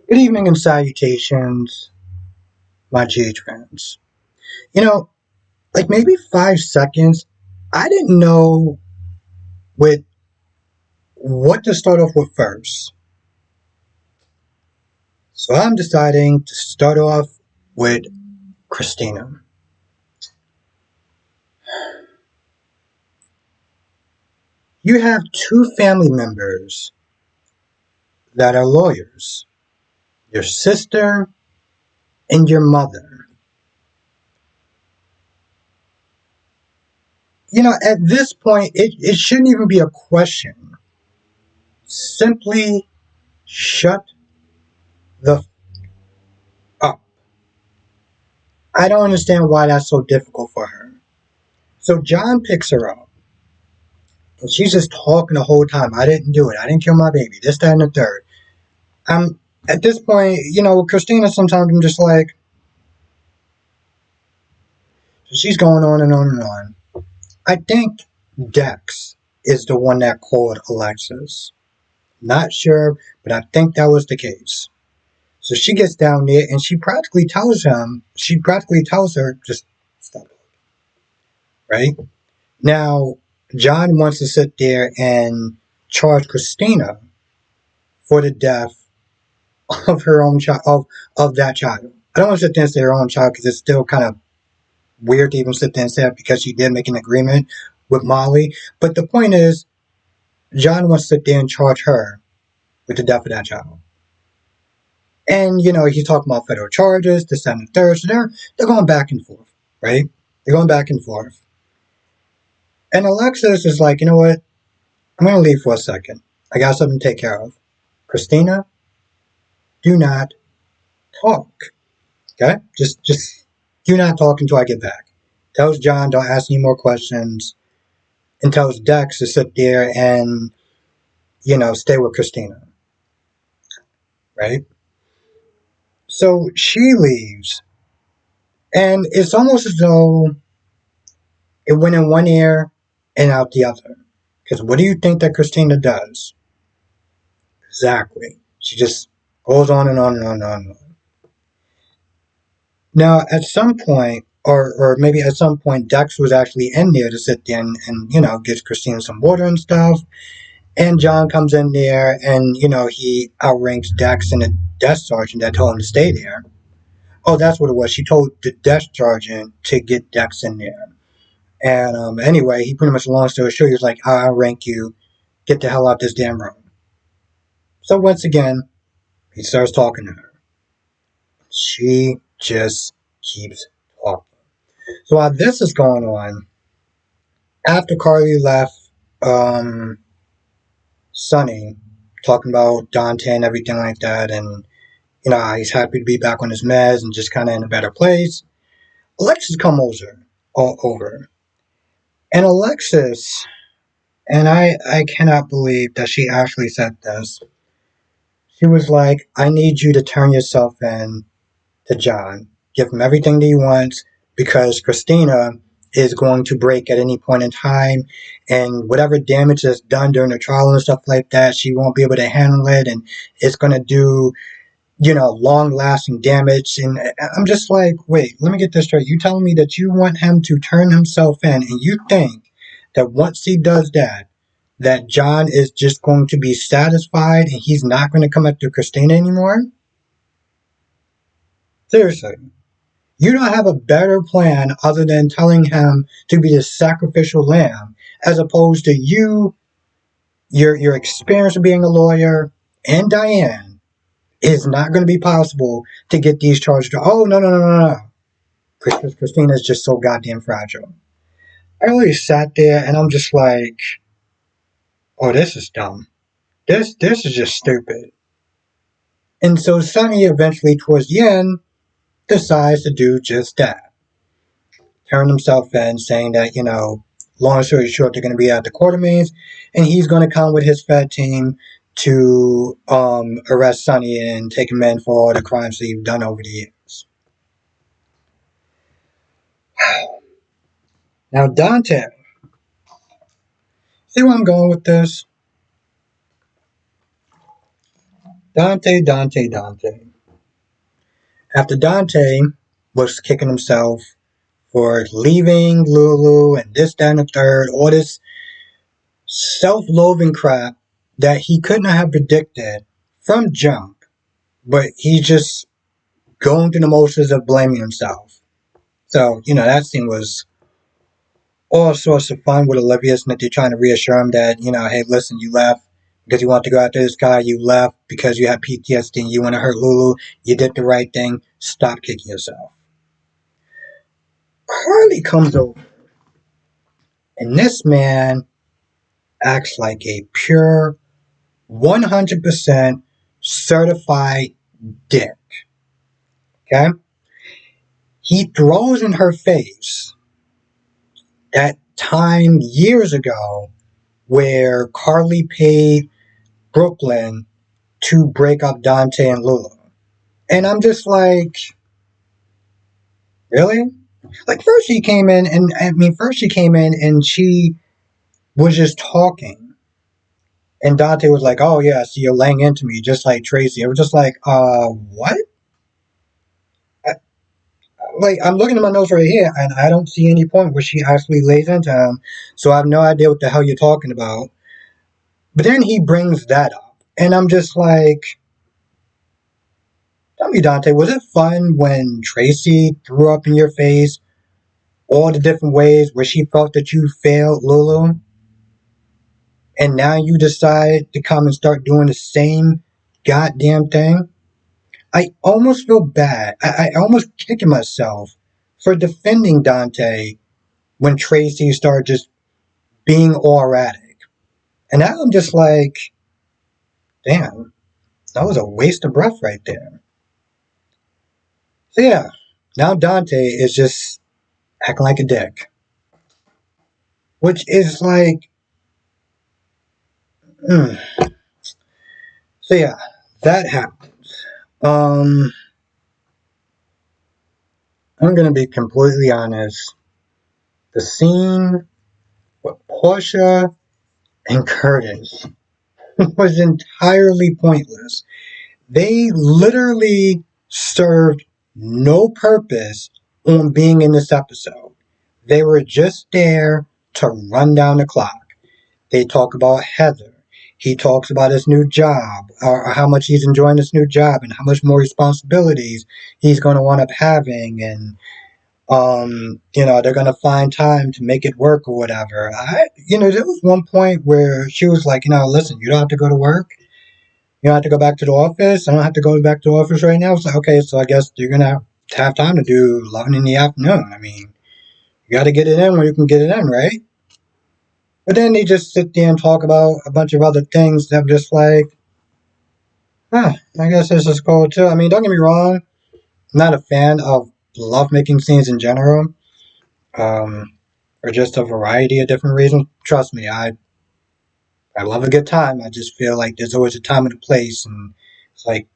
Good evening and salutations, my GH friends. You know, like maybe 5 seconds, I didn't know with what to start off with first. So I'm deciding to start off with Christina. You have two family members that are lawyers, your sister and your mother. At this point, it shouldn't even be a question. Simply shut the up. I don't understand why that's so difficult for her. So John picks her up, and she's just talking the whole time. I didn't do it. I didn't kill my baby. This, that, and the third. I'm at this point, Christina. Sometimes I'm just like, she's going on and on and on. I think Dex is the one that called Alexis. Not sure, but I think that was the case. So she gets down there and she practically tells her, just stop it, right? Now, John wants to sit there and charge Christina for the death of her own child, of that child. I don't want to sit there and say her own child because it's still kind of weird to even sit there and say it because she did make an agreement with Molly. But the point is, John wants to sit there and charge her with the death of that child. And, he's talking about federal charges, this, that, and the third. So they're going back and forth, right? They're going back and forth. And Alexis is like, you know what? I'm going to leave for a second. I got something to take care of. Christina, do not talk. Okay? Just do not talk until I get back. Tells John, don't ask any more questions. And tells Dex to sit there and, stay with Christina. Right? So she leaves. And it's almost as though it went in one ear and out the other. Because what do you think that Christina does? Exactly. She just goes on and on and on and on. Now, at some point, or maybe at some point, Dex was actually in there to sit there and gives Christina some water and stuff. And John comes in there and, he outranks Dex and the desk sergeant that told him to stay there. Oh, that's what it was. She told the desk sergeant to get Dex in there. And anyway, he pretty much, long story short, he was like, I'll outrank you. Get the hell out this damn room. So once again, he starts talking to her. She just keeps talking. So while this is going on, after Carly left Sonny, talking about Dante and everything like that, and he's happy to be back on his meds and just kind of in a better place, Alexis comes over. And Alexis, and I cannot believe that she actually said this. She was like, I need you to turn yourself in to John. Give him everything that he wants because Christina is going to break at any point in time, and whatever damage that's done during the trial and stuff like that, she won't be able to handle it, and it's going to do, long lasting damage. And I'm just like, wait, let me get this straight. You telling me that you want him to turn himself in, and you think that once he does that, that John is just going to be satisfied and he's not going to come after Christina anymore? Seriously. You don't have a better plan other than telling him to be the sacrificial lamb, as opposed to your experience of being a lawyer, and Diane is not going to be possible to get these charges. Oh, no, no, no, no, no. Christina is just so goddamn fragile. I really sat there and I'm just like, oh, this is dumb. This is just stupid. And so Sonny eventually, towards the end, decides to do just that. Turn himself in, saying that, long story short, they're going to be at the quartermains, and he's going to come with his Fed team to arrest Sonny and take him in for all the crimes that he's done over the years. Now, Dante, see where I'm going with this? Dante, Dante, Dante. After Dante was kicking himself for leaving Lulu and this, that, and the third, all this self-loathing crap that he couldn't have predicted from jump, but he just going through the motions of blaming himself. So, that scene was all sorts of fun with Olivia Smith trying to reassure him that, hey, listen, you left because you want to go after this guy. You left because you have PTSD and you want to hurt Lulu. You did the right thing. Stop kicking yourself. Carly comes over, and this man acts like a pure 100% certified dick. Okay? He throws in her face that time years ago where Carly paid Brooklyn to break up Dante and Lulu. And I'm just like, really? Like, first she came in and she was just talking. And Dante was like, oh, yeah, so you're laying into me just like Tracy. I was just like, what? I, like, I'm looking at my notes right here and I don't see any point where she actually lays into him. So I have no idea what the hell you're talking about. But then he brings that up. And I'm just like, tell me, Dante, was it fun when Tracy threw up in your face all the different ways where she felt that you failed Lulu? And now you decide to come and start doing the same goddamn thing? I almost feel bad. I almost kicking myself for defending Dante when Tracy started just being all erratic. And now I'm just like, damn, that was a waste of breath right there. So yeah, now Dante is just acting like a dick. Which is like, mm. So yeah, that happens. I'm gonna be completely honest. The scene with Portia and Curtis was entirely pointless. They literally served no purpose on being in this episode. They were just there to run down the clock. They talk about Heather. He talks about his new job, or how much he's enjoying this new job, and how much more responsibilities he's going to wind up having, and they're gonna find time to make it work or whatever. There was one point where she was like, listen, you don't have to go to work. You don't have to go back to the office. I don't have to go back to the office right now. It's like, okay, so I guess you're gonna have time to do 11 in the afternoon. I mean, you got to get it in when you can get it in, right? But then they just sit there and talk about a bunch of other things that I'm just like, I guess this is cool too. I mean, don't get me wrong, I'm not a fan of love-making scenes in general, or just a variety of different reasons. Trust me, I love a good time. I just feel like there's always a time and a place, and it's like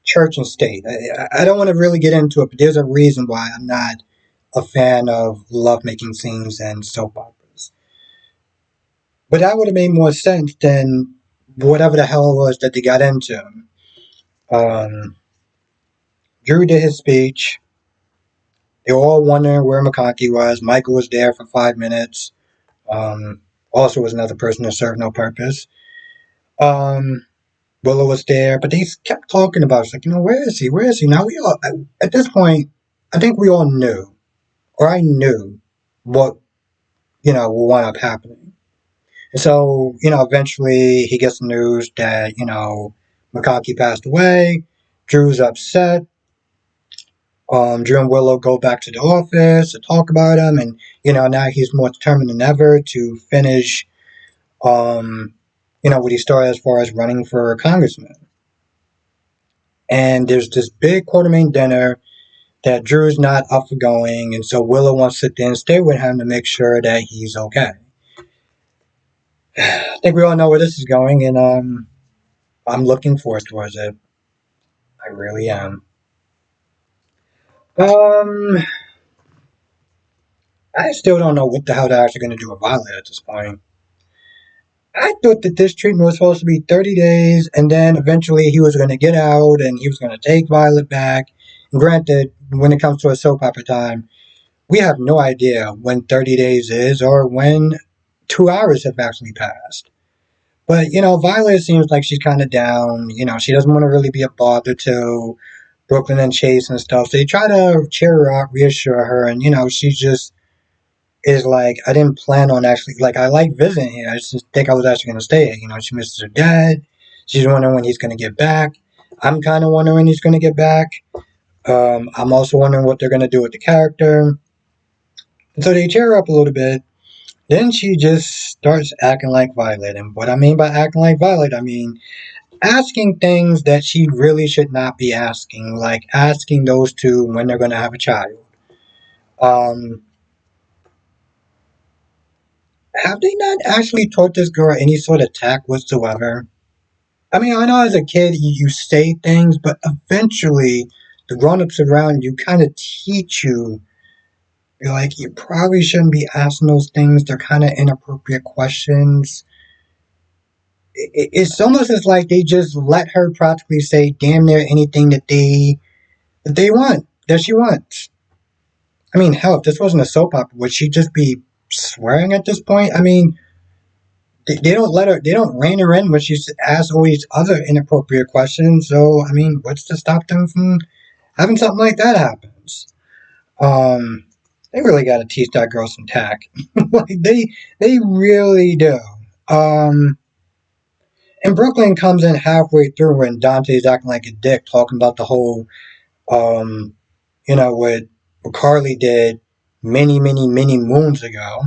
church and state. I don't want to really get into it, but there's a reason why I'm not a fan of love-making scenes and soap operas. But that would have made more sense than whatever the hell it was that they got into. Um, Drew did his speech. They were all wondering where McConkey was. Michael was there for 5 minutes. Also was another person that served no purpose. Willow was there, but they kept talking about it. It's like, where is he? Where is he? Now we all, at this point, I think we all knew, or I knew, what, will wind up happening. And so, eventually he gets the news that, McConkey passed away. Drew's upset. Drew and Willow go back to the office to talk about him, and now he's more determined than ever to finish, what he started as far as running for congressman. And there's this big Quartermain dinner that Drew's not up for going, and so Willow wants to sit there and stay with him to make sure that he's okay. I think we all know where this is going, and I'm looking forward towards it. I really am. Um, I still don't know what the hell they're actually going to do with Violet at this point. I thought that this treatment was supposed to be 30 days, and then eventually he was going to get out and he was going to take Violet back. And granted, when it comes to a soap opera time, we have no idea when 30 days is or when 2 hours have actually passed. But, Violet seems like she's kind of down. She doesn't want to really be a bother to Brooklyn and Chase and stuff. So they try to cheer her up, reassure her, and, she just is like, I didn't plan on actually, like, I like visiting here. I just think I was actually going to stay here. She misses her dad. She's wondering when he's going to get back. I'm kind of wondering when he's going to get back. I'm also wondering what they're going to do with the character. And so they cheer her up a little bit. Then she just starts acting like Violet. And what I mean by acting like Violet, I mean asking things that she really should not be asking, like asking those two when they're going to have a child. Um, have they not actually taught this girl any sort of tact whatsoever? I mean, I know as a kid you say things, but eventually the grown-ups around you kind of teach you, like, you probably shouldn't be asking those things. They're kind of inappropriate questions. It's almost as like they just let her practically say damn near anything that they want, that she wants. I mean, hell, if this wasn't a soap opera, would she just be swearing at this point? I mean, they don't let her, they don't rein her in when she asks all these other inappropriate questions. So, I mean, what's to stop them from having something like that happens? Um, they really got to teach that girl some tact. Like they really do. Um, and Brooklyn comes in halfway through when Dante's acting like a dick, talking about the whole, um, what Carly did many, many, many moons ago.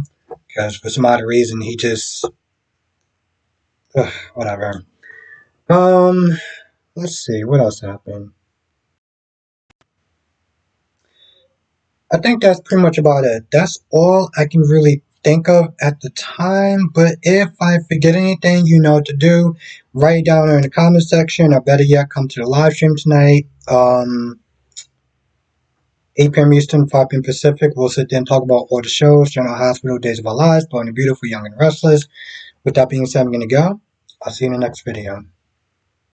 Because for some odd reason, he just, whatever. Um, let's see, what else happened? I think that's pretty much about it. That's all I can really think of at the time. But if I forget anything, you know what to do. Write it down in the comment section, or better yet, come to the live stream tonight. 8 p.m. Eastern, 5 p.m. Pacific. We'll sit there and talk about all the shows, General Hospital, Days of Our Lives, Born and Beautiful, Young and Restless. With that being said, I'm going to go. I'll see you in the next video.